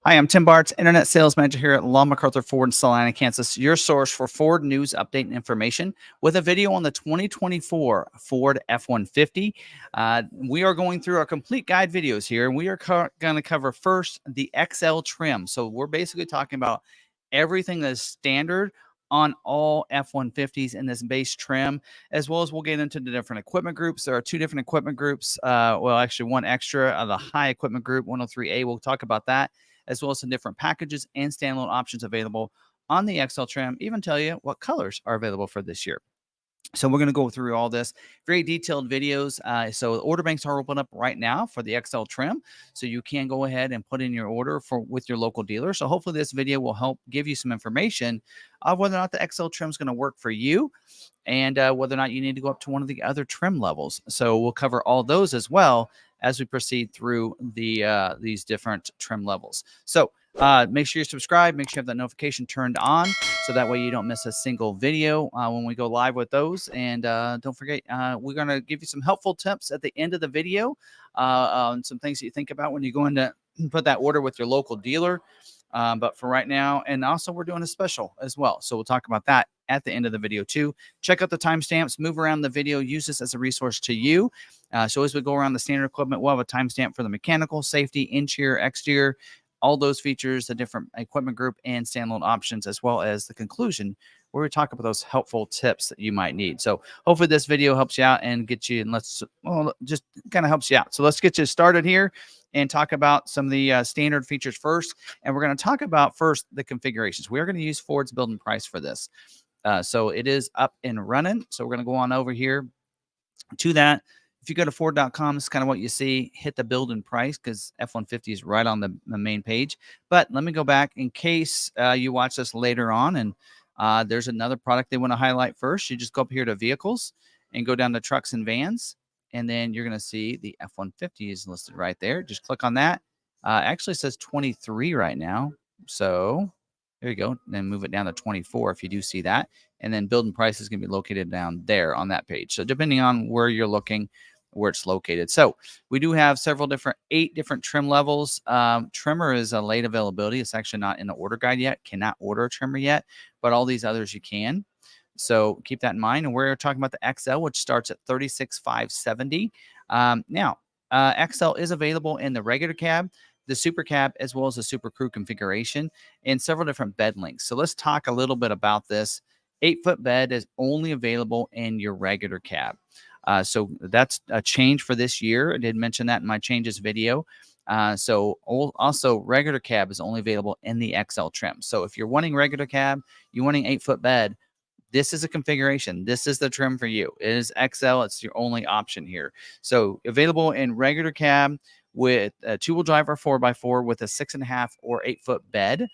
Hi, I'm Tim Bartz, Internet Sales Manager here at McArthur Ford in Salina, Kansas, your source for Ford news, update, and information with a video on the 2024 Ford F-150. We are going through our complete guide videos here, and we are going to cover first the XL trim. So we're basically talking about everything that is standard on all F-150s in this base trim, as well as we'll get into the different equipment groups. There are two different equipment groups. Well, actually one extra, the high equipment group, 103A. We'll talk about that, as well as some different packages and standalone options available on the XL trim, even tell you what colors are available for this year. So we're going to go through all this, very detailed videos. So the order banks are open up right now for the XL trim. So you can go ahead and put in your order with your local dealer. So hopefully this video will help give you some information of whether or not the XL trim is going to work for you, and whether or not you need to go up to one of the other trim levels. So we'll cover all those as well as we proceed through these different trim levels. So make sure you subscribe, make sure you have that notification turned on, so that way you don't miss a single video when we go live with those. And don't forget, we're going to give you some helpful tips at the end of the video on some things that you think about when you go in to put that order with your local dealer. But for right now, and also we're doing a special as well. So we'll talk about that at the end of the video too. Check out the timestamps, move around the video, use this as a resource to you. So as we go around the standard equipment, we'll have a timestamp for the mechanical, safety, interior, exterior, all those features, the different equipment group and standalone options, as well as the conclusion where we talk about those helpful tips that you might need. So hopefully this video helps you out and get you, and just kind of helps you out. So let's get you started here and talk about some of the standard features first. And we're going to talk about first the configurations. We're going to use Ford's build and price for this. So it is up and running. So we're going to go on over here to that. If you go to Ford.com, it's kind of what you see. Hit the build and price because F-150 is right on the main page. But let me go back in case you watch this later on and there's another product they want to highlight first. You just go up here to vehicles and go down to trucks and vans. And then you're going to see the F-150 is listed right there. Just click on that. Actually says 23 right now. So there you go. Then move it down to 24 if you do see that. And then build and price is going to be located down there on that page. So depending on where you're looking, where it's located. So we do have eight different trim levels. Trimmer is a late availability. It's actually not in the order guide yet. Cannot order a trimmer yet, but all these others you can. So keep that in mind. And we're talking about the XL, which starts at $36,570. Now, XL is available in the regular cab, the super cab, as well as the super crew configuration, and several different bed lengths. So let's talk a little bit about this. 8-foot bed is only available in your regular cab. So that's a change for this year. I did mention that in my changes video. So also regular cab is only available in the XL trim. So if you're wanting regular cab, you're wanting 8-foot bed, this is a configuration. This is the trim for you. It is XL. It's your only option here. So available in regular cab with a 2-wheel drive or 4x4 with a 6.5 or 8-foot bed.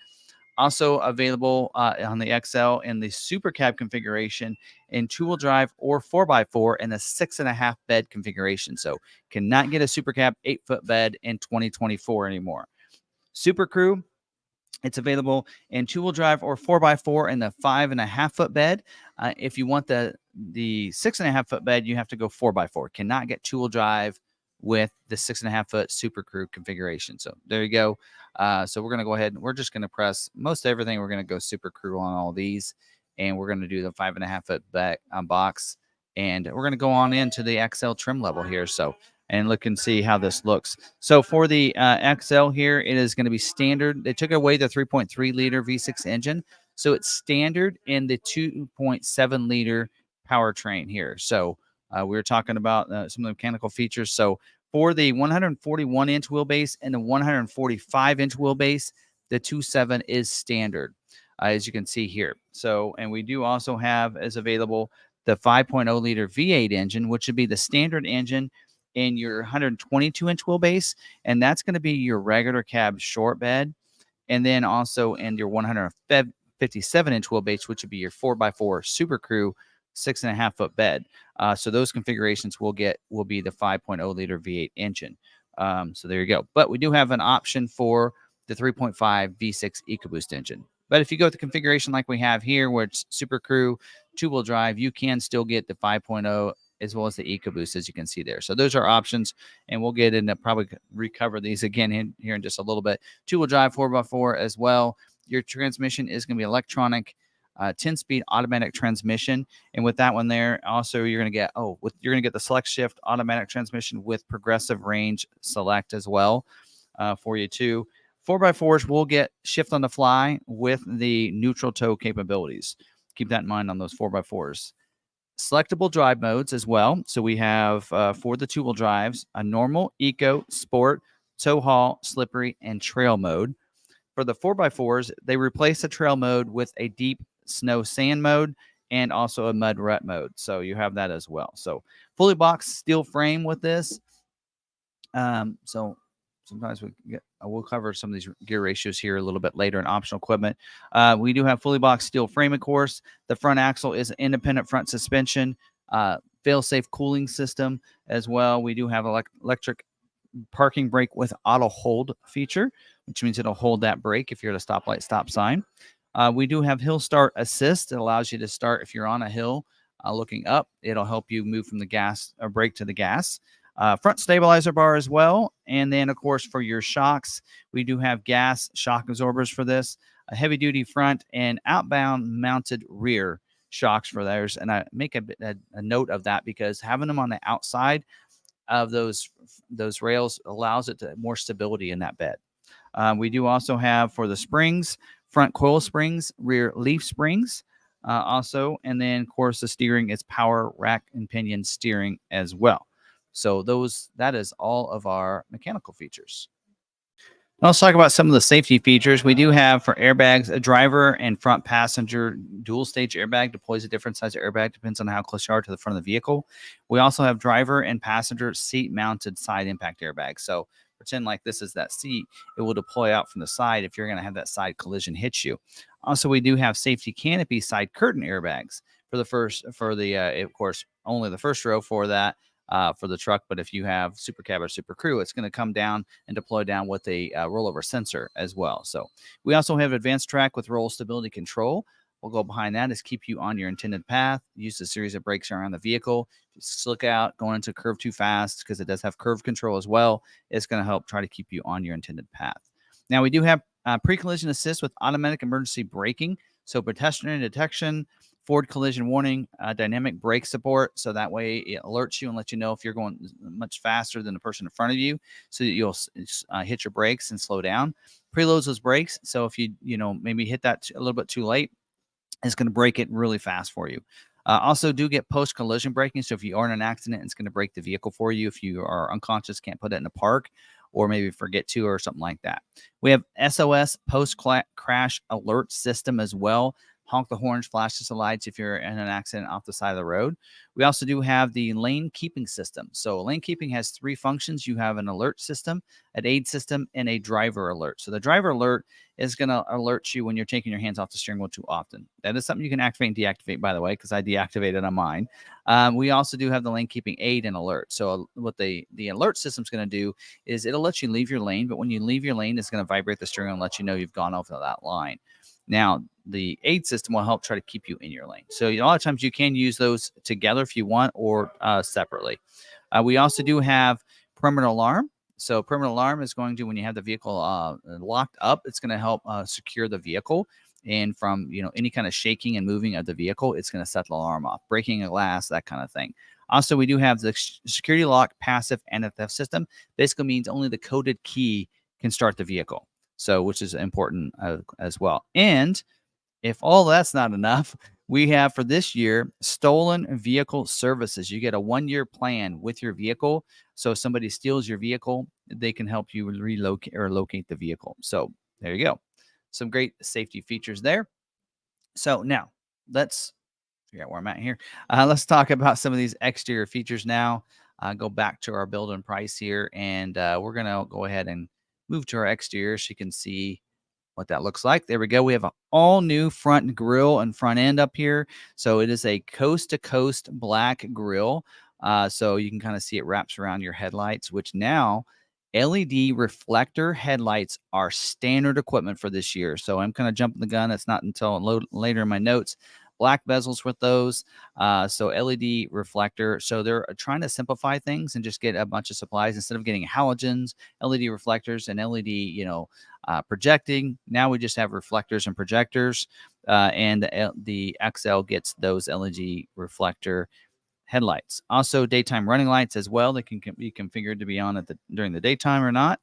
Also available on the XL in the super cab configuration in 2-wheel drive or 4x4 and a 6.5 bed configuration. So cannot get a super cab 8-foot bed in 2024 anymore. Super crew, it's available in 2-wheel drive or 4x4 in the 5.5-foot bed. If you want the 6.5-foot bed, you have to go 4x4. Cannot get 2-wheel drive with the 6.5-foot super crew configuration. So there you go. So we're going to go ahead and we're just going to press most everything. We're going to go super crew on all these, and we're going to do the 5.5-foot back box, and we're going to go on into the XL trim level here. So and look and see how this looks. So for the XL here, it is going to be standard. They took away the 3.3 liter V6 engine, so it's standard in the 2.7 liter powertrain here. So we were talking about some of the mechanical features. So for the 141-inch wheelbase and the 145-inch wheelbase, the 2.7 is standard, as you can see here. So, and we do also have as available the 5.0 liter V8 engine, which would be the standard engine in your 122-inch wheelbase, and that's going to be your regular cab short bed, and then also in your 157-inch wheelbase, which would be your 4x4 super crew 6.5-foot bed. So those configurations will be the 5.0 liter V8 engine. So there you go. But we do have an option for the 3.5 V6 EcoBoost engine. But if you go with the configuration like we have here, where it's super crew 2-wheel drive, you can still get the 5.0 as well as the EcoBoost, as you can see there. So those are options, and we'll get into probably recover these again here in just a little bit. 2-wheel drive 4x4 as well. Your transmission is going to be electronic, 10-speed automatic transmission, and with that one there, also you're going to get you're going to get the select shift automatic transmission with progressive range select as well for you too. 4x4s will get shift on the fly with the neutral toe capabilities. Keep that in mind on those 4x4s. Selectable drive modes as well. So we have for the 2-wheel drives, a normal, eco, sport, tow haul, slippery, and trail mode. For the 4x4s, they replace the trail mode with a deep snow sand mode and also a mud rut mode. So you have that as well. So fully boxed steel frame with this. So sometimes we'll cover some of these gear ratios here a little bit later in optional equipment. We do have fully boxed steel frame, of course. The front axle is independent front suspension, fail-safe cooling system as well. We do have electric parking brake with auto hold feature, which means it'll hold that brake if you're at a stoplight stop sign. We do have hill start assist. It allows you to start if you're on a hill looking up. It'll help you move from the gas or brake to the gas. Front stabilizer bar as well. And then, of course, for your shocks, we do have gas shock absorbers for this, a heavy duty front and outbound mounted rear shocks for theirs. And I make a note of that because having them on the outside of those rails allows it to more stability in that bed. We do also have for the springs, front coil springs, rear leaf springs also. And then, of course, the steering is power rack and pinion steering as well. So that is all of our mechanical features. Now let's talk about some of the safety features. We do have for airbags, a driver and front passenger dual stage airbag deploys a different size of airbag, depends on how close you are to the front of the vehicle. We also have driver and passenger seat mounted side impact airbags. So pretend like this is that seat. It will deploy out from the side if you're going to have that side collision hit you. Also, we do have safety canopy side curtain airbags of course, only the first row for that. For the truck, but if you have Super Cab or Super Crew, it's going to come down and deploy down with a rollover sensor as well. So we also have advanced track with roll stability control. We'll go behind that is keep you on your intended path. Use a series of brakes around the vehicle. Just look out, going into a curve too fast because it does have curve control as well. It's going to help try to keep you on your intended path. Now we do have pre-collision assist with automatic emergency braking. So pedestrian detection, forward collision warning, dynamic brake support. So that way it alerts you and lets you know if you're going much faster than the person in front of you so that you'll hit your brakes and slow down. Preloads those brakes. So if you maybe hit that a little bit too late, it's going to brake it really fast for you. Also do get post-collision braking. So if you are in an accident, it's going to brake the vehicle for you. If you are unconscious, can't put it in a park, or maybe forget to or something like that. We have SOS post-crash alert system as well. Honk the horns, flashes the lights if you're in an accident off the side of the road. We also do have the lane keeping system. So lane keeping has 3 functions. You have an alert system, an aid system, and a driver alert. So the driver alert is going to alert you when you're taking your hands off the steering wheel too often. That is something you can activate and deactivate, by the way, because I deactivated on mine. We also do have the lane keeping aid and alert. So what the alert system is going to do is it'll let you leave your lane, but when you leave your lane, it's going to vibrate the steering wheel and let you know you've gone off of that line. Now, the aid system will help try to keep you in your lane. So a lot of times you can use those together if you want or separately. We also do have perimeter alarm. So perimeter alarm is going to, when you have the vehicle locked up, it's going to help secure the vehicle. And from any kind of shaking and moving of the vehicle, it's going to set the alarm off, breaking a glass, that kind of thing. Also, we do have the security lock, passive, and a theft system. Basically means only the coded key can start the vehicle. So, which is important as well. And if all that's not enough, we have for this year stolen vehicle services. You get a 1-year plan with your vehicle. So if somebody steals your vehicle, they can help you relocate or locate the vehicle. So there you go. Some great safety features there. So now let's figure out where I'm at here. Let's talk about some of these exterior features now. Go back to our build and price here, and we're going to go ahead and move to our exterior so you can see what that looks like. There we go. We have an all new front grille and front end up here. So it is a coast to coast black grille. So you can kind of see it wraps around your headlights, which now LED reflector headlights are standard equipment for this year. So I'm kind of jumping the gun. It's not until later in my notes, black bezels with those. So LED reflector. So they're trying to simplify things and just get a bunch of supplies instead of getting halogens, LED reflectors, and LED, projecting. Now we just have reflectors and projectors, and the XL gets those LED reflector headlights. Also, daytime running lights as well. They can be configured to be on during the daytime or not.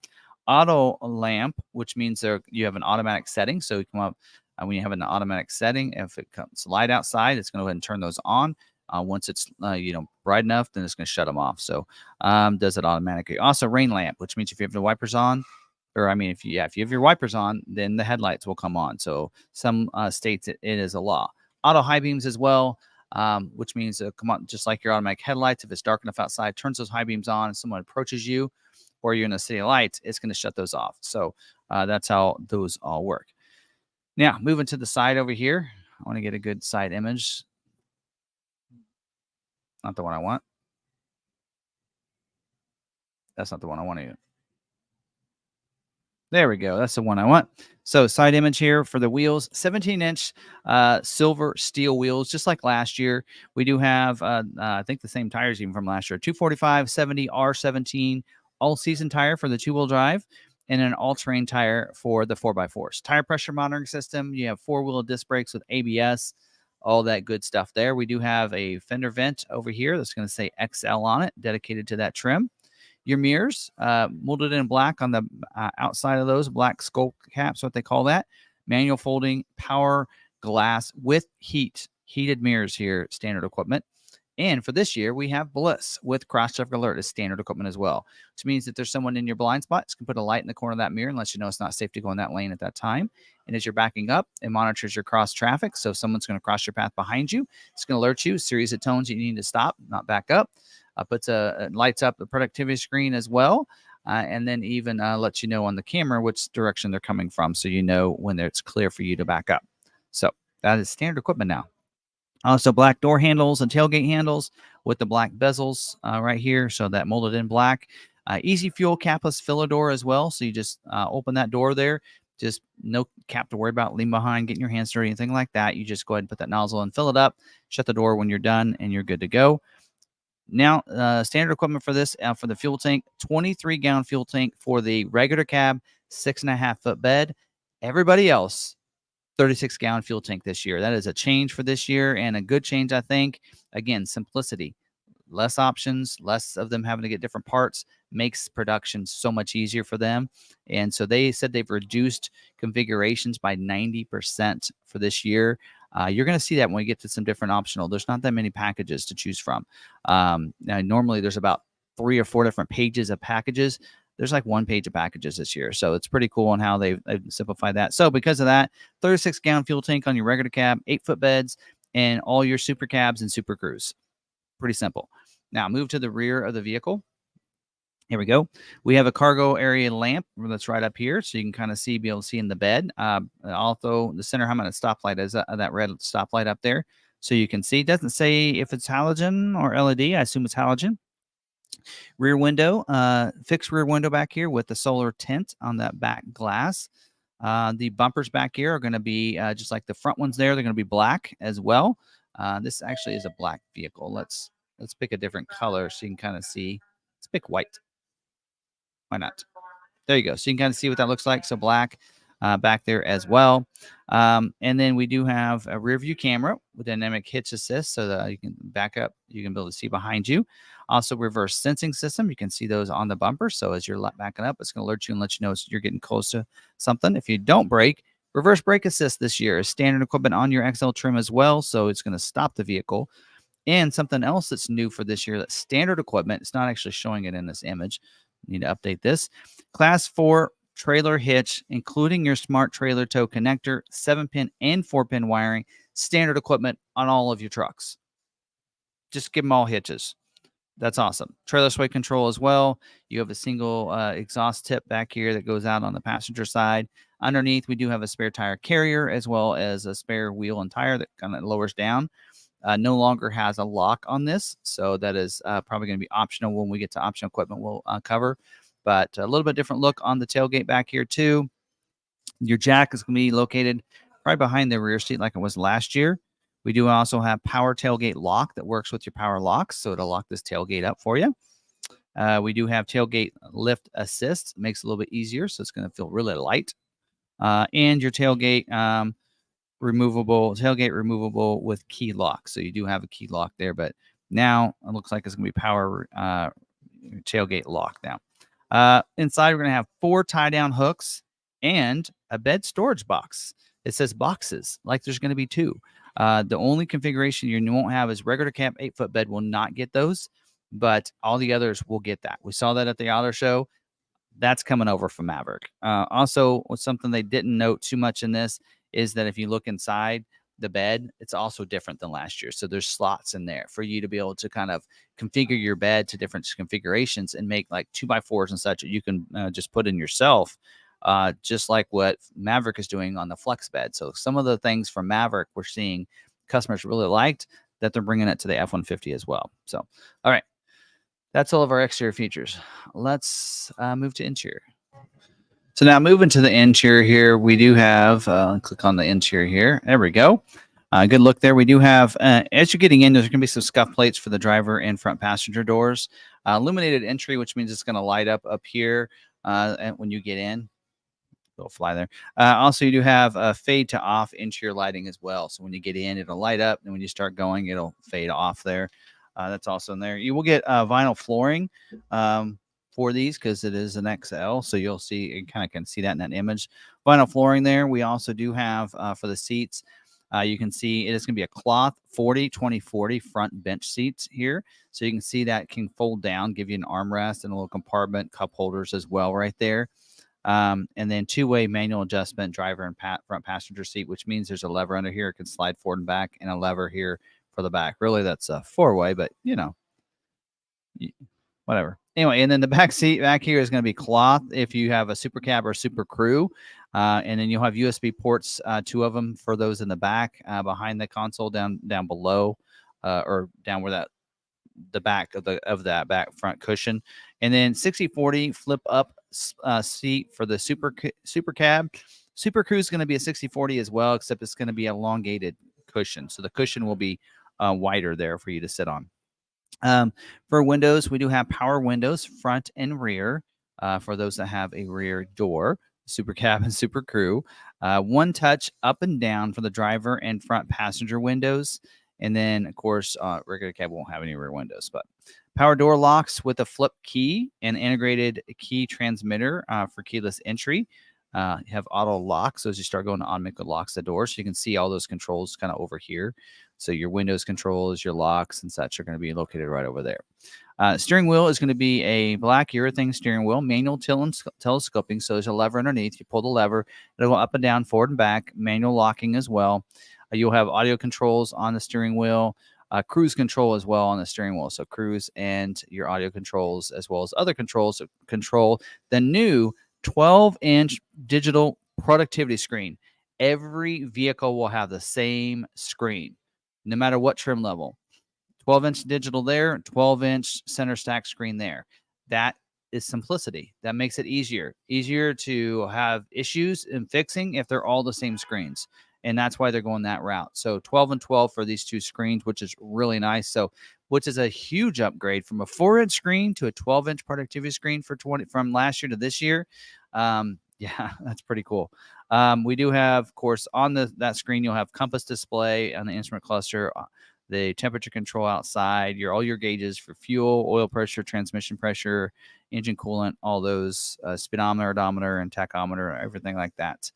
Auto lamp, which means you have an automatic setting. So you come up when you have an automatic setting. If it comes light outside, it's going to go ahead and turn those on. Once it's bright enough, then it's going to shut them off. So does it automatically. Also, rain lamp, which means if you have the wipers on, or I mean, if you have your wipers on, then the headlights will come on. So some states it is a law. Auto high beams as well, which means come on, just like your automatic headlights. If it's dark enough outside, turns those high beams on. And someone approaches you, or you're in a city of lights, it's going to shut those off. So that's how those all work. Now, moving to the side over here, I want to get a good side image. Not the one I want. That's not the one I want to use. There we go. That's the one I want. So side image here for the wheels, 17-inch silver steel wheels, just like last year. We do have, I think, the same tires even from last year. 245 70 R17 all-season tire for the two-wheel drive, and an all-terrain tire for the 4x4s. Tire pressure monitoring system. You have four-wheel disc brakes with ABS, all that good stuff there. We do have a fender vent over here that's going to say XL on it, dedicated to that trim. Your mirrors, molded in black on the outside of those, black skull caps, what they call that. Manual folding, power glass with heated mirrors here, standard equipment. And for this year, we have Bliss with cross-traffic alert as standard equipment as well, which means that there's someone in your blind spot, you can put a light in the corner of that mirror and let you know it's not safe to go in that lane at that time. And as you're backing up, it monitors your cross traffic. So if someone's going to cross your path behind you, it's going to alert you, a series of tones you need to stop, not back up. Puts lights up the productivity screen as well, and then even lets you know on the camera which direction they're coming from, so you know when it's clear for you to back up. So that is standard equipment now. Also, black door handles and tailgate handles with the black bezels right here, so that molded in black. Easy fuel capless filler door as well, so you just open that door there. Just no cap to worry about leaving behind, getting your hands dirty, anything like that. You just go ahead and put that nozzle and fill it up, shut the door when you're done, and you're good to go. Now, standard equipment for this, for the fuel tank, 23-gallon fuel tank for the regular cab, 6.5-foot bed. Everybody else, 36-gallon fuel tank this year. That is a change for this year, and a good change, I think. Again, simplicity. Less options, less of them having to get different parts makes production so much easier for them. And so they said they've reduced configurations by 90% for this year. You're going to see that when we get to some different optional. There's not that many packages to choose from. Now, normally there's about 3 or 4 different pages of packages. There's like 1 page of packages this year. So it's pretty cool on how they've simplified that. So because of that, 36-gallon fuel tank on your regular cab, 8-foot beds, and all your super cabs and super crews. Pretty simple. Now move to the rear of the vehicle. Here we go. We have a cargo area lamp that's right up here, so you can kind of be able to see in the bed. Also, the center I'm at a stoplight is that red stoplight up there, so you can see. It doesn't say if it's halogen or LED. I assume it's halogen. Rear window, fixed rear window back here with the solar tint on that back glass. The bumpers back here are going to be just like the front ones there. They're going to be black as well. This actually is a black vehicle. Let's pick a different color so you can kind of see. Let's pick white. Why not? There you go. So you can kind of see what that looks like. So black back there as well. And then we do have a rear view camera with dynamic hitch assist so that you can back up. You can be able to see behind you. Also reverse sensing system. You can see those on the bumper. So as you're backing up, it's going to alert you and let you know you're getting close to something. If you don't brake, reverse brake assist this year is standard equipment on your XL trim as well. So it's going to stop the vehicle. And something else that's new for this year, that's standard equipment. It's not actually showing it in this image. Need to update this. Class 4 trailer hitch, including your smart trailer tow connector, 7-pin and 4-pin wiring, standard equipment on all of your trucks. Just give them all hitches. That's awesome. Trailer sway control as well. You have a single exhaust tip back here that goes out on the passenger side. Underneath, we do have a spare tire carrier as well as a spare wheel and tire that kind of lowers down. No longer has a lock on this, so that is probably going to be optional when we get to optional equipment we'll cover. But a little bit different look on the tailgate back here too. Your jack is going to be located right behind the rear seat like it was last year. We do also have power tailgate lock that works with your power locks, so it'll lock this tailgate up for you. We do have tailgate lift assist, makes it a little bit easier, so it's going to feel really light. And your tailgate removable with key lock. So you do have a key lock there, but now it looks like it's going to be power tailgate lock now. Inside, we're going to have 4 tie-down hooks and a bed storage box. It says boxes, like there's going to be 2. The only configuration you won't have is regular cab 8-foot bed will not get those, but all the others will get that. We saw that at the auto show. That's coming over from Maverick. Also, something they didn't note too much in this is that if you look inside the bed, it's also different than last year. So there's slots in there for you to be able to kind of configure your bed to different configurations and make like 2x4s and such that you can just put in yourself, just like what Maverick is doing on the flex bed. So some of the things from Maverick we're seeing customers really liked that they're bringing it to the F-150 as well. So, all right. That's all of our exterior features. Let's move to interior. So now moving to the interior here, we do have, click on the interior here. There we go. Good look there. We do have, as you're getting in, there's going to be some scuff plates for the driver and front passenger doors. Illuminated entry, which means it's going to light up here when you get in. It'll fly there. Also, you do have fade to off interior lighting as well. So when you get in, it'll light up. And when you start going, it'll fade off there. That's also in there. You will get vinyl flooring for these because it is an XL. So you'll see, you kind of can see that in that image. Vinyl flooring there. We also do have for the seats. You can see it is going to be a cloth 40-20-40 front bench seats here. So you can see that can fold down, give you an armrest and a little compartment, cup holders as well right there. And then 2-way manual adjustment driver and front passenger seat, which means there's a lever under here. It can slide forward and back, and a lever here for the back. Really, that's a 4-way, but whatever. Anyway, and then the back seat back here is going to be cloth if you have a super cab or super crew. And then you'll have USB ports, 2 of them for those in the back behind the console down below or down where the back of that back front cushion. And then 60/40 flip up seat for the super cab. Super crew is going to be a 60/40 as well, except it's going to be elongated cushion. So the cushion will be wider there for you to sit on. For windows, we do have power windows front and rear for those that have a rear door. Super cab and super crew. 1 touch up and down for the driver and front passenger windows. And then, of course, regular cab won't have any rear windows, but power door locks with a flip key and integrated key transmitter for keyless entry. You have auto lock, so as you start going on, it locks the door. So you can see all those controls kind of over here. So your Windows controls, your locks and such are going to be located right over there. Steering wheel is going to be a black urethane steering wheel, manual telescoping. So there's a lever underneath. You pull the lever, it'll go up and down, forward and back, manual locking as well. You'll have audio controls on the steering wheel, cruise control as well on the steering wheel. So cruise and your audio controls, as well as other controls that control the new 12-inch digital productivity screen. Every vehicle will have the same screen, no matter what trim level. 12-inch digital there, 12-inch center stack screen there. That is simplicity. That makes it easier to have issues in fixing if they're all the same screens. And that's why they're going that route. So 12 and 12 for these 2 screens, which is really nice. So, which is a huge upgrade from a 4-inch screen to a 12-inch productivity screen from last year to this year. Yeah, that's pretty cool. We do have, of course, on that screen, you'll have compass display on the instrument cluster, the temperature control outside, all your gauges for fuel, oil pressure, transmission pressure, engine coolant, all those, speedometer, odometer, and tachometer, everything like that.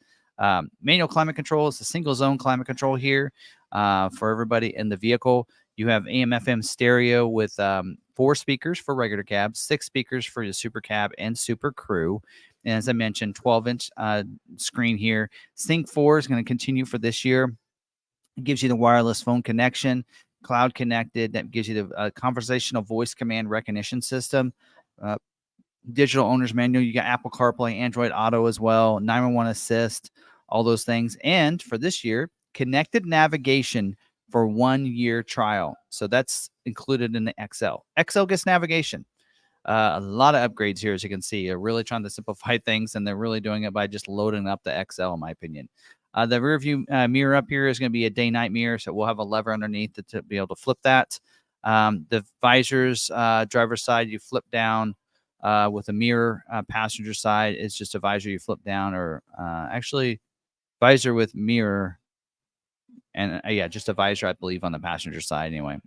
Manual climate control is a single zone climate control here for everybody in the vehicle. You have AM/FM stereo with 4 speakers for regular cabs, 6 speakers for your super cab and super crew. And as I mentioned, 12-inch screen here. Sync 4 is going to continue for this year. It gives you the wireless phone connection, cloud connected. That gives you the conversational voice command recognition system. Digital owner's manual. You got Apple CarPlay, Android Auto as well, 911 assist, all those things. And for this year, connected navigation for 1-year trial. So that's included in the XL. XL gets navigation. A lot of upgrades here, as you can see. They're really trying to simplify things, and they're really doing it by just loading up the XL, in my opinion. The rear view mirror up here is going to be a day-night mirror, so we'll have a lever underneath to be able to flip that. The visors, driver's side, you flip down with a mirror. Passenger side, it's just a visor you flip down, or actually visor with mirror, and yeah, just a visor, I believe, on the passenger side. Anyway,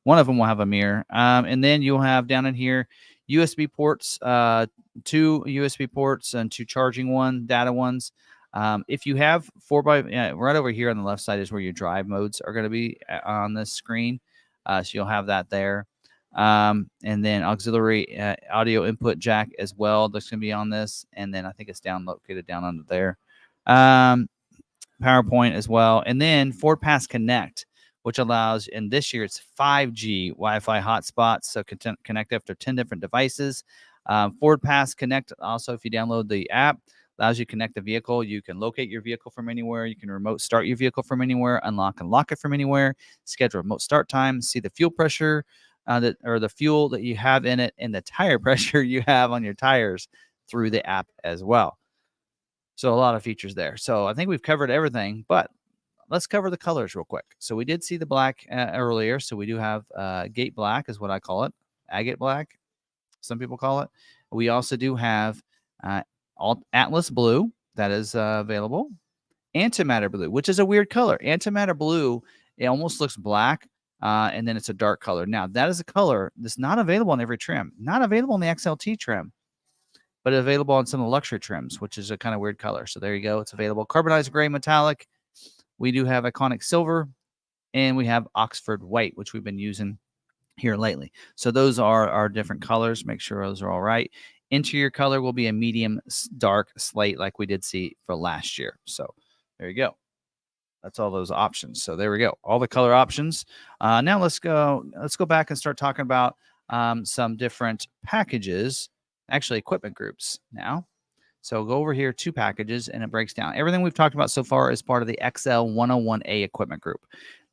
one of them will have a mirror, and then you'll have down in here USB ports, 2 USB ports and 2 charging data ones. If you have 4x, right over here on the left side is where your drive modes are going to be on this screen. So you'll have that there. And then auxiliary audio input jack as well. That's going to be on this. And then I think it's located down under there. PowerPoint as well. And then Ford Pass Connect, which allows, in this year, it's 5G Wi-Fi hotspots. So connect up to 10 different devices. Ford Pass Connect, also, if you download the app, allows you to connect the vehicle. You can locate your vehicle from anywhere. You can remote start your vehicle from anywhere, unlock and lock it from anywhere, schedule remote start time, see the fuel pressure the fuel that you have in it, and the tire pressure you have on your tires through the app as well. So a lot of features there. So I think we've covered everything, but let's cover the colors real quick. So we did see the black earlier. So we do have gate black is what I call it. Agate black, some people call it. We also do have Atlas blue that is available. Antimatter blue, which is a weird color. Antimatter blue, it almost looks black, and then it's a dark color. Now, that is a color that's not available on every trim. Not available in the XLT trim, but available on some of the luxury trims, which is a kind of weird color. So there you go. It's available. Carbonized gray metallic. We do have iconic silver, and we have Oxford white, which we've been using here lately. So those are our different colors. Make sure those are all right. Interior color will be a medium dark slate like we did see for last year. So there you go. That's all those options. So there we go. All the color options. Now let's go back and start talking about some different packages, actually equipment groups now. So go over here to packages, and it breaks down. Everything we've talked about so far is part of the XL 101A equipment group.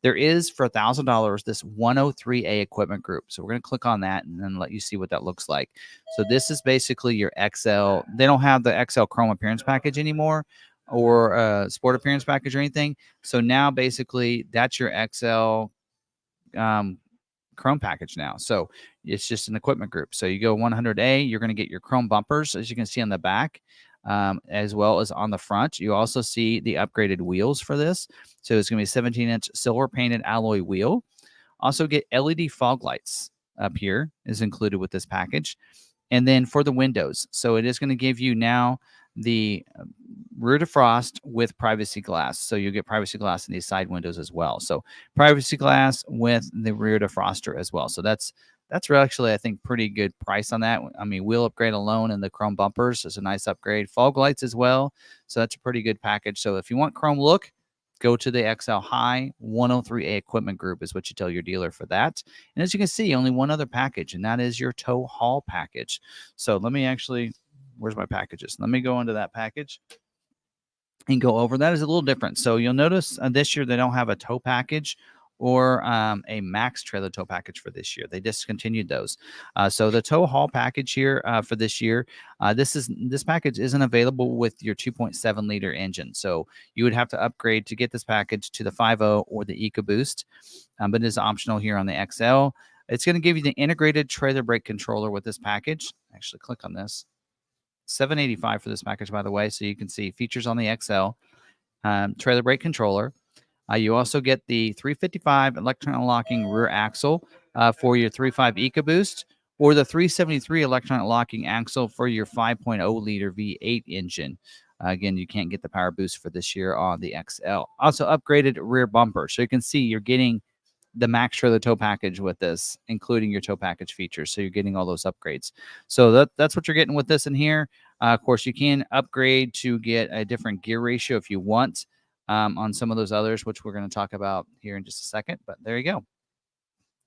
There is, for $1,000, this 103A equipment group. So we're going to click on that and then let you see what that looks like. So this is basically your XL. They don't have the XL Chrome appearance package anymore, or sport appearance package or anything. So now basically that's your XL Chrome package now. So it's just an equipment group. So you go 100A, you're going to get your Chrome bumpers, as you can see on the back, as well as on the front. You also see the upgraded wheels for this. So it's going to be a 17-inch silver painted alloy wheel. Also get LED fog lights up here is included with this package. And then for the windows, so it is going to give you now the rear defrost with privacy glass. So you get privacy glass in these side windows as well. So privacy glass with the rear defroster as well. So that's actually, I think, pretty good price on that. I mean, wheel upgrade alone and the chrome bumpers is a nice upgrade. Fog lights as well. So that's a pretty good package. So if you want chrome look, go to the XL High 103A equipment group is what you tell your dealer for that. And as you can see, only one other package, and that is your tow haul package. So let me actually, where's my packages? Let me go into that package and go over. That is a little different. So you'll notice this year they don't have a tow package or a max trailer tow package for this year. They discontinued those. So the tow haul package here for this year, this package isn't available with your 2.7 liter engine. So you would have to upgrade to get this package to the 5.0 or the EcoBoost, but it is optional here on the XL. It's going to give you the integrated trailer brake controller with this package. Actually, click on this. $785 for this package, by the way. So you can see features on the XL, trailer brake controller. You also get the 355 electronic locking rear axle for your 3.5 EcoBoost, or the 373 electronic locking axle for your 5.0 liter V8 engine. Again, you can't get the power boost for this year on the XL. Also upgraded rear bumper. So you can see you're getting the max trailer tow package with this, including your tow package features. So you're getting all those upgrades. So that's what you're getting with this in here. Of course, you can upgrade to get a different gear ratio if you want on some of those others, which we're going to talk about here in just a second. But there you go.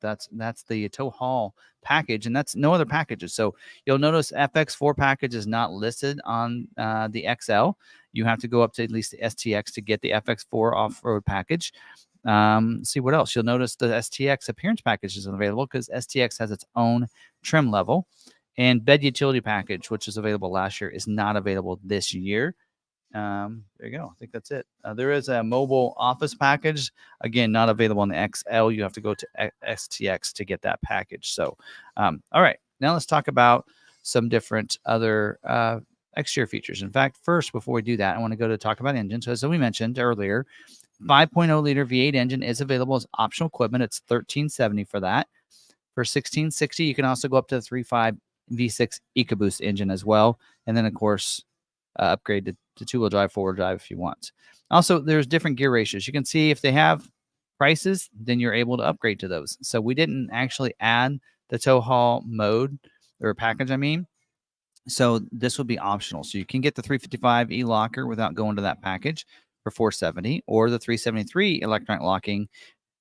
That's the tow haul package, and that's no other packages. So you'll notice FX4 package is not listed on the XL. You have to go up to at least the STX to get the FX4 off-road package. See what else. You'll notice the STX appearance package isn't available because STX has its own trim level. And bed utility package, which is available last year, is not available this year. There you go. I think that's it. There is a mobile office package. Again, not available on the XL. You have to go to STX to get that package. So, all right. Now let's talk about some different other exterior features. In fact, first, before we do that, I want to go to talk about engines. As we mentioned earlier, 5.0 liter V8 engine is available as optional equipment. It's $1,370 for that. For $1,660, you can also go up to the 3.5 V6 EcoBoost engine as well. And then, of course, upgrade to two-wheel drive, four-wheel drive if you want. Also, there's different gear ratios. You can see if they have prices, then you're able to upgrade to those. So we didn't actually add the tow haul mode or package, I mean. So this would be optional. So you can get the 355 e-locker without going to that package for $470, or the 373 electronic locking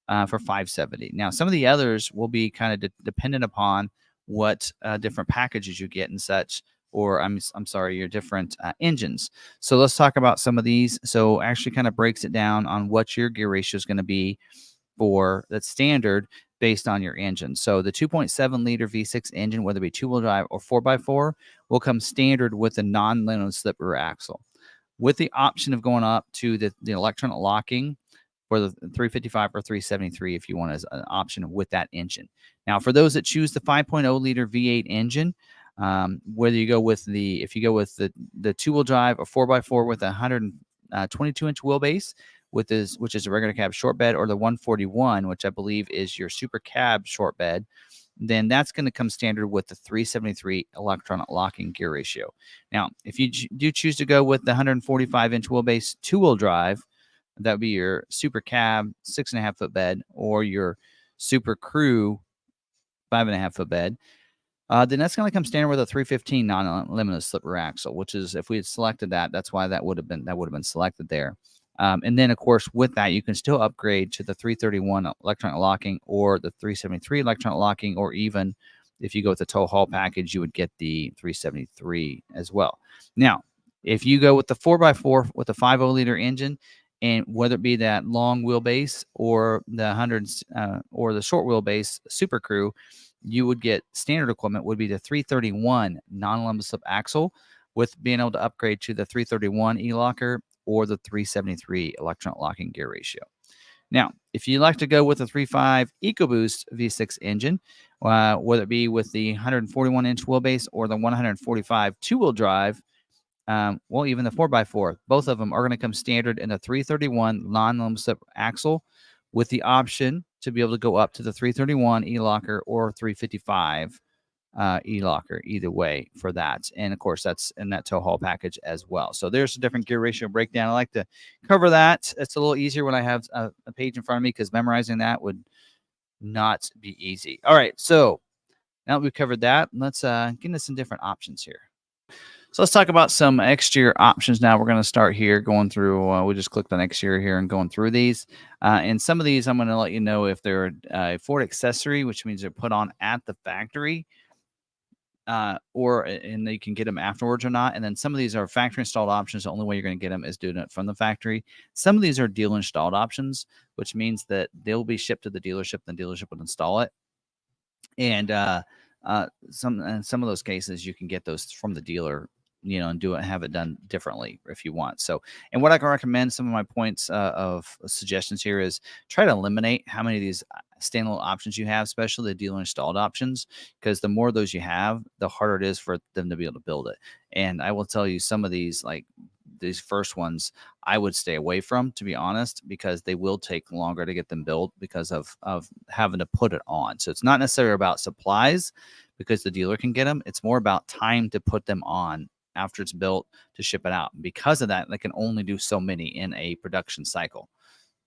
for $570. Now, some of the others will be kind of dependent upon what different packages you get and such, or I'm sorry, your different engines. So let's talk about some of these. So actually kind of breaks it down on what your gear ratio is going to be for that's standard based on your engine. So the 2.7 liter V6 engine, whether it be two-wheel drive or 4x4, will come standard with a non-limited slip rear axle, with the option of going up to the electronic locking for the 355 or 373 if you want as an option with that engine. Now, for those that choose the 5.0 liter V8 engine, whether you go with if you go with the two-wheel drive or 4x4 with a 122-inch wheelbase, which is a regular cab short bed, or the 141, which I believe is your super cab short bed, then that's going to come standard with the 373 electronic locking gear ratio. Now, if you do choose to go with the 145-inch wheelbase two-wheel drive, that would be your super cab 6.5-foot bed, or your super crew 5.5-foot bed. Then that's going to come standard with a 315 non-limited slip rear axle, which is, if we had selected that, that's why that would have been selected there. And then, of course, with that, you can still upgrade to the 331 electronic locking or the 373 electronic locking, or even if you go with the tow haul package, you would get the 373 as well. Now, if you go with the 4x4 with a 5.0 liter engine, and whether it be that long wheelbase or the hundreds or the short wheelbase super crew, you would get standard equipment would be the 331 non-limited slip axle, with being able to upgrade to the 331 e-locker or the 373 electronic locking gear ratio. Now, if you like to go with the 3.5 EcoBoost V6 engine, whether it be with the 141-inch wheelbase or the 145 two-wheel drive, well, even the 4x4, both of them are going to come standard in the 331 non-limited slip axle, with the option to be able to go up to the 331 e-locker or 355 e-locker, either way for that. And of course, that's in that tow haul package as well. So there's a different gear ratio breakdown. I like to cover that. It's a little easier when I have a page in front of me, because memorizing that would not be easy. All right, so now that we've covered that, let's get into some different options here. So let's talk about some exterior options now. We're going to start here going through, we just clicked on exterior here and going through these. And some of these I'm going to let you know if they're a Ford accessory, which means they're put on at the factory, and you can get them afterwards or not. And then some of these are factory installed options. The only way you're going to get them is doing it from the factory. Some of these are dealer installed options, which means that they'll be shipped to the dealership, and the dealership will install it. And some of those cases you can get those from the dealer, and have it done differently if you want. So, and what I can recommend, some of my points of suggestions here, is try to eliminate how many of these standalone options you have, especially the dealer installed options, because the more of those you have, the harder it is for them to be able to build it. And I will tell you, some of these, like these first ones, I would stay away from, to be honest, because they will take longer to get them built because of having to put it on. So it's not necessarily about supplies, because the dealer can get them. It's more about time to put them on after it's built to ship it out. And because of that, they can only do so many in a production cycle.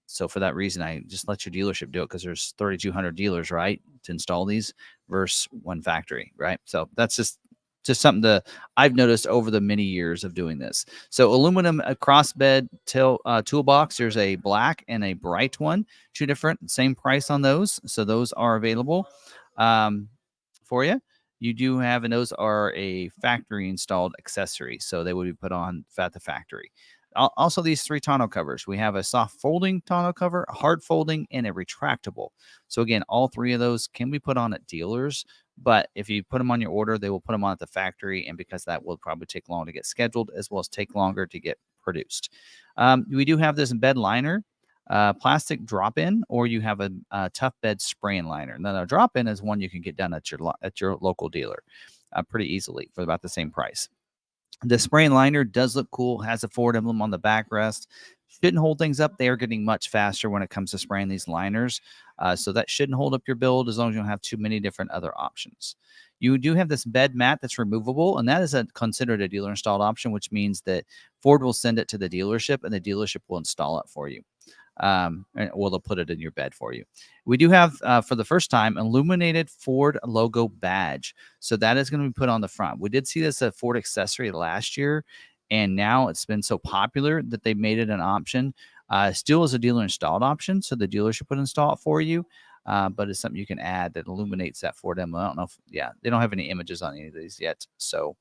So for that reason, I just let your dealership do it, because there's 3,200 dealers, right, to install these versus one factory, right? So that's just something that I've noticed over the many years of doing this. So aluminum crossbed toolbox. There's a black and a bright one, two different, same price on those. So those are available for you. You do have, and those are a factory installed accessory, so they would be put on at the factory. Also, these 3 tonneau covers. We have a soft folding tonneau cover, a hard folding, and a retractable. So again, all 3 of those can be put on at dealers, but if you put them on your order, they will put them on at the factory, and because that will probably take longer to get scheduled, as well as take longer to get produced. We do have this bed liner, plastic drop-in, or you have a tough bed spray-in liner. Now, the drop-in is one you can get done at your local dealer pretty easily for about the same price. The spray liner does look cool, has a Ford emblem on the backrest. Shouldn't hold things up. They are getting much faster when it comes to spraying these liners. So that shouldn't hold up your build as long as you don't have too many different other options. You do have this bed mat that's removable, and that is considered a dealer installed option, which means that Ford will send it to the dealership and the dealership will install it for you. Or they'll put it in your bed for you. We do have, for the first time, illuminated Ford logo badge. So that is going to be put on the front. We did see this at Ford accessory last year, and now it's been so popular that they made it an option. Still is a dealer installed option, so the dealership would install it for you. But it's something you can add that illuminates that Ford emblem. I don't know if, they don't have any images on any of these yet. So,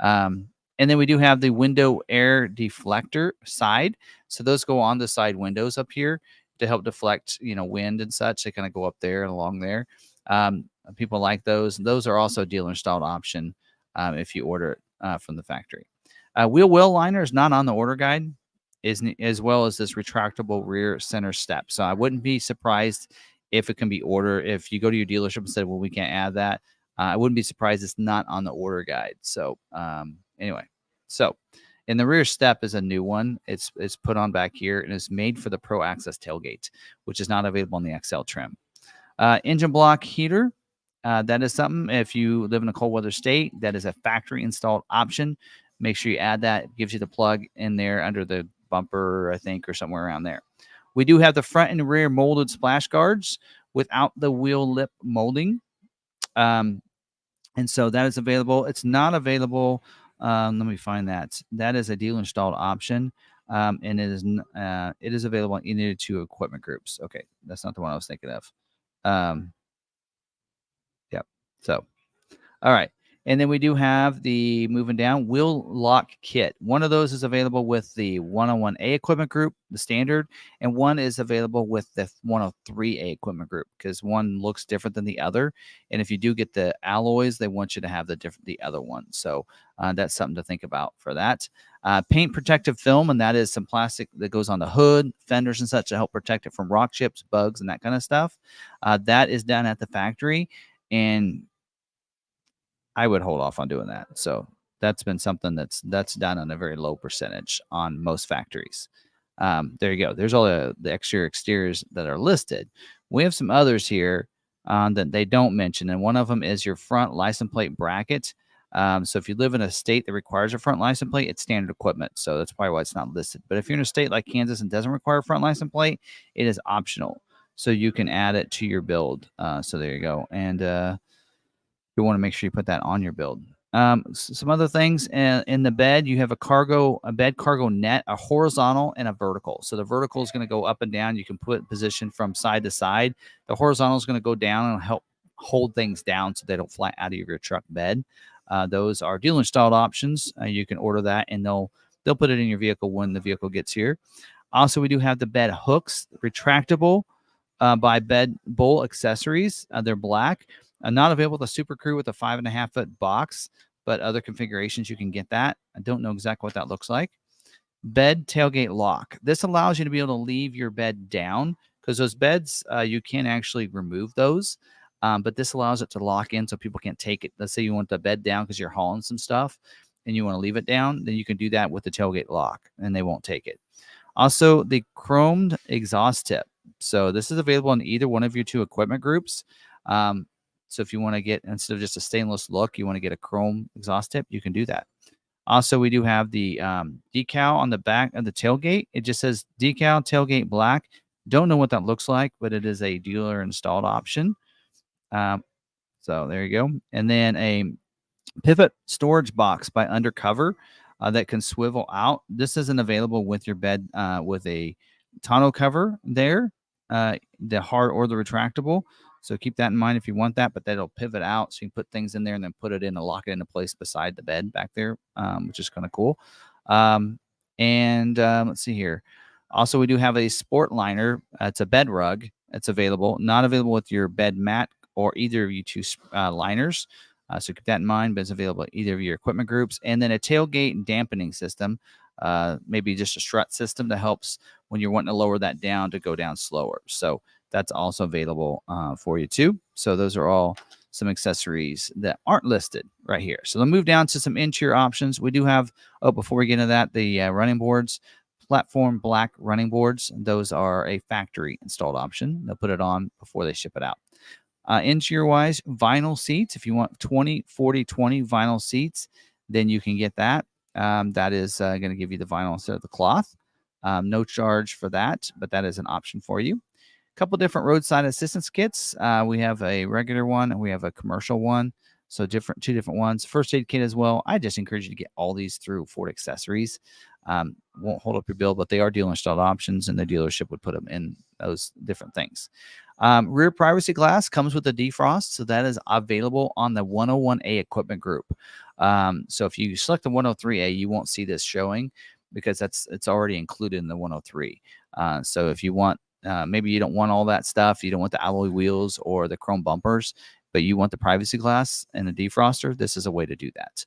and then we do have the window air deflector side. So those go on the side windows up here to help deflect, wind and such. They kind of go up there and along there. People like those. Those are also dealer installed option if you order it from the factory. Wheel well liner is not on the order guide, as well as this retractable rear center step. So I wouldn't be surprised if it can be ordered. If you go to your dealership and say, well, we can't add that, I wouldn't be surprised it's not on the order guide. So anyway, and the rear step is a new one. It's put on back here and it's made for the Pro Access tailgate, which is not available in the XL trim. Engine block heater. That is something, if you live in a cold weather state, that is a factory installed option. Make sure you add that. It gives you the plug in there under the bumper, I think, or somewhere around there. We do have the front and rear molded splash guards without the wheel lip molding. And so that is available. It's not available. Let me find that. That is a dealer installed option. And it is available in either two equipment groups. Okay, that's not the one I was thinking of. Yep. So, all right. And then we do have the moving down wheel lock kit. One of those is available with the 101A equipment group, the standard, and one is available with the 103A equipment group because one looks different than the other. And if you do get the alloys, they want you to have the other one. So that's something to think about for that. Paint protective film, and that is some plastic that goes on the hood, fenders, and such to help protect it from rock chips, bugs, and that kind of stuff. That is done at the factory, and I would hold off on doing that. So that's been something that's done on a very low percentage on most factories. There you go. There's all the exteriors that are listed. We have some others here that they don't mention, and one of them is your front license plate bracket. So if you live in a state that requires a front license plate, it's standard equipment. So that's probably why it's not listed. But if you're in a state like Kansas and doesn't require a front license plate, it is optional. So you can add it to your build. So there you go. And you want to make sure you put that on your build. Some other things in the bed, you have a bed cargo net, a horizontal and a vertical. So the vertical is going to go up and down. You can put position from side to side. The horizontal is going to go down and help hold things down so they don't fly out of your truck bed. Those are dealer installed options. You can order that and they'll put it in your vehicle when the vehicle gets here. Also, we do have the bed hooks, retractable by Bed Bull Accessories. They're black. Not available to Super Crew with a 5.5 foot box, but other configurations you can get that. I don't know exactly what that looks like. Bed tailgate lock. This allows you to be able to leave your bed down because those beds, you can actually remove those. But this allows it to lock in so people can't take it. Let's say you want the bed down because you're hauling some stuff and you want to leave it down, then you can do that with the tailgate lock and they won't take it. Also, the chromed exhaust tip. So this is available in either one of your two equipment groups. So if you want to get, instead of just a stainless look, you want to get a chrome exhaust tip, you can do that. Also, we do have the decal on the back of the tailgate. It just says decal tailgate black. Don't know what that looks like, but it is a dealer installed option. So there you go. And then a pivot storage box by Undercover that can swivel out. This isn't available with your bed with a tonneau cover there, the hard or the retractable. So keep that in mind if you want that, but that'll pivot out so you can put things in there and then put it in and lock it into place beside the bed back there, which is kind of cool. Let's see here. Also, we do have a sport liner. It's a bed rug. It's available, not available with your bed mat or either of you two liners. So keep that in mind, but it's available at either of your equipment groups. And then a tailgate dampening system. maybe just a strut system that helps when you're wanting to lower that down to go down slower. So that's also available for you too. So those are all some accessories that aren't listed right here. So let's move down to some interior options. We do have, before we get into that, the running boards, platform black running boards. Those are a factory installed option. They'll put it on before they ship it out. Interior wise, vinyl seats. If you want 20, 40, 20 vinyl seats, then you can get that. That is going to give you the vinyl instead of the cloth. No charge for that, but that is an option for you. Couple different roadside assistance kits. We have a regular one and we have a commercial one. So two different ones. First aid kit as well. I just encourage you to get all these through Ford Accessories. Won't hold up your bill, but they are dealer installed options, and the dealership would put them in those different things. Rear privacy glass comes with a defrost, so that is available on the 101A equipment group. So if you select the 103A, you won't see this showing because it's already included in the 103. So if you want, maybe you don't want all that stuff, you don't want the alloy wheels or the chrome bumpers, but you want the privacy glass and the defroster, this is a way to do that.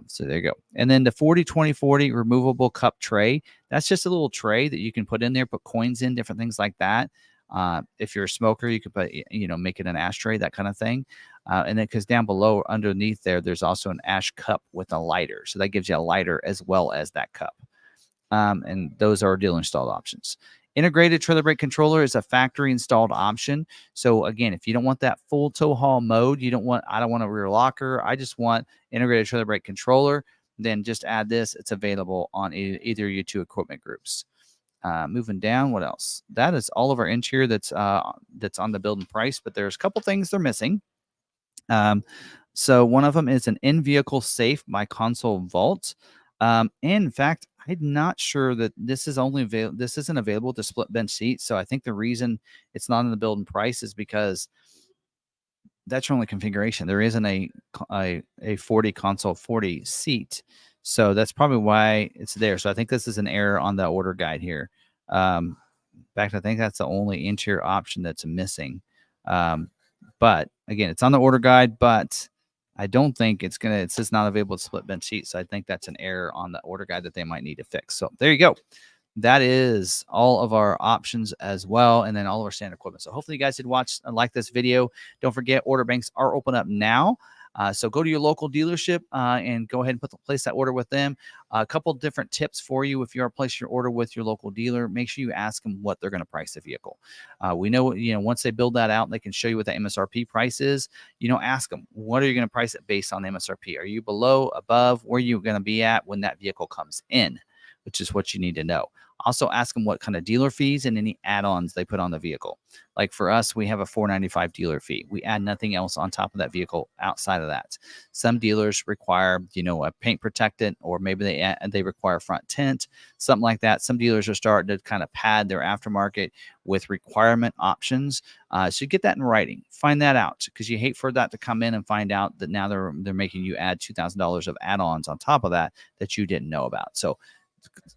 So there you go. And then the 40-20-40 removable cup tray. That's just a little tray that you can put in there, put coins in, different things like that. If you're a smoker, you could put, make it an ashtray, that kind of thing. And then because down below, underneath there, there's also an ash cup with a lighter. So that gives you a lighter as well as that cup. And those are dealer installed options. Integrated trailer brake controller is a factory installed option. So again, if you don't want that full tow haul mode, I don't want a rear locker, I just want integrated trailer brake controller, then just add this. It's available on either of your two equipment groups. Moving down, what else? That is all of our interior that's on the build and price, but there's a couple things they're missing. So one of them is an in-vehicle safe by console vault. In fact, I'm not sure that this is this isn't available to split bench seats. So I think the reason it's not in the build and price is because that's your only configuration. There isn't a 40 console 40 seat. So that's probably why it's there. So I think this is an error on the order guide here. In fact, I think that's the only interior option that's missing. But again, it's on the order guide, but I don't think it says not available to split bench seats. So I think that's an error on the order guide that they might need to fix. So there you go. That is all of our options as well, and then all of our standard equipment. So hopefully you guys did watch and like this video. Don't forget, order banks are open up now. So go to your local dealership and go ahead and place that order with them. A couple different tips for you if you are placing your order with your local dealer. Make sure you ask them what they're going to price the vehicle. We know, once they build that out, they can show you what the MSRP price is. Ask them, what are you going to price it based on the MSRP? Are you below, above? Where are you going to be at when that vehicle comes in? Which is what you need to know. Also ask them what kind of dealer fees and any add-ons they put on the vehicle. Like for us, we have a $495 dealer fee. We add nothing else on top of that vehicle outside of that. Some dealers require, a paint protectant, or maybe they require front tint, something like that. Some dealers are starting to kind of pad their aftermarket with requirement options. So get that in writing. Find that out, because you hate for that to come in and find out that now they're making you add $2,000 of add-ons on top of that you didn't know about. So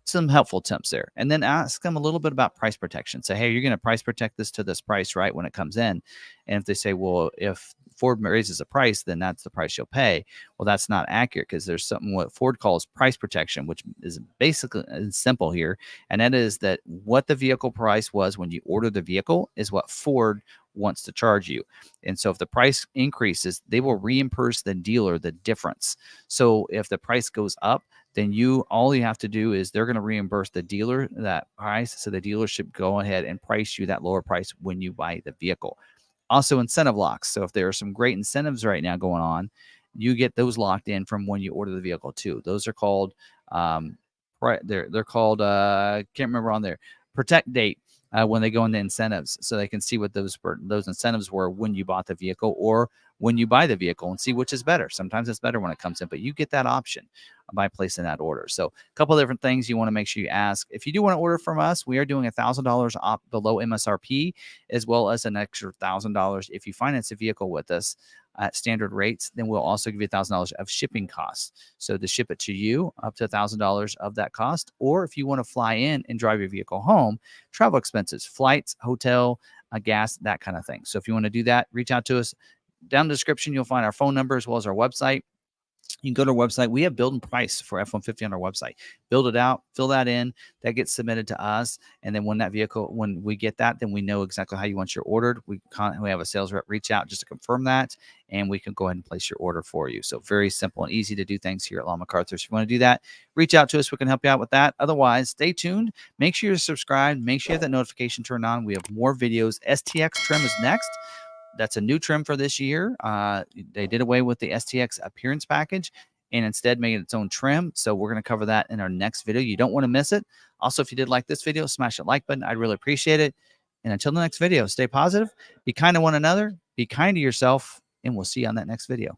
some helpful tips there. And then ask them a little bit about price protection. Say, hey, you're going to price protect this to this price, right, when it comes in. And if they say, well, if Ford raises the price, then that's the price you'll pay. Well, that's not accurate, because there's something what Ford calls price protection, which is basically simple here. And that is that what the vehicle price was when you order the vehicle is what Ford wants to charge you. And so if the price increases, they will reimburse the dealer the difference. So if the price goes up, then all you have to do is they're going to reimburse the dealer that price. So the dealership go ahead and price you that lower price when you buy the vehicle. Also, incentive locks. So if there are some great incentives right now going on, you get those locked in from when you order the vehicle too. Those are called they're called can't remember on there, protect date. When they go into incentives, so they can see what those incentives were when you bought the vehicle or when you buy the vehicle, and see which is better. Sometimes it's better when it comes in, but you get that option by placing that order. So a couple of different things you want to make sure you ask. If you do want to order from us, we are doing $1,000 off below MSRP, as well as an extra $1,000 if you finance a vehicle with us at standard rates. Then we'll also give you $1,000 of shipping costs. So to ship it to you, up to $1,000 of that cost. Or if you want to fly in and drive your vehicle home, travel expenses, flights, hotel, gas, that kind of thing. So if you want to do that, reach out to us. Down in the description, you'll find our phone number as well as our website. you can go to our website. We have build and price for F-150 on our website. Build it out, fill that in. That gets submitted to us. And then when that vehicle, when we get that, then we know exactly how you want your ordered. We have a sales rep reach out just to confirm that, and we can go ahead and place your order for you. So very simple and easy to do things here at Law McArthur. So if you want to do that, reach out to us. We can help you out with that. Otherwise, stay tuned. Make sure you're subscribed. Make sure you have that notification turned on. We have more videos. STX trim is next. That's a new trim for this year. They did away with the STX appearance package and instead made its own trim. So we're going to cover that in our next video. You don't want to miss it. Also, if you did like this video, smash that like button. I'd really appreciate it. And until the next video, stay positive, be kind to one another, be kind to yourself, and we'll see you on that next video.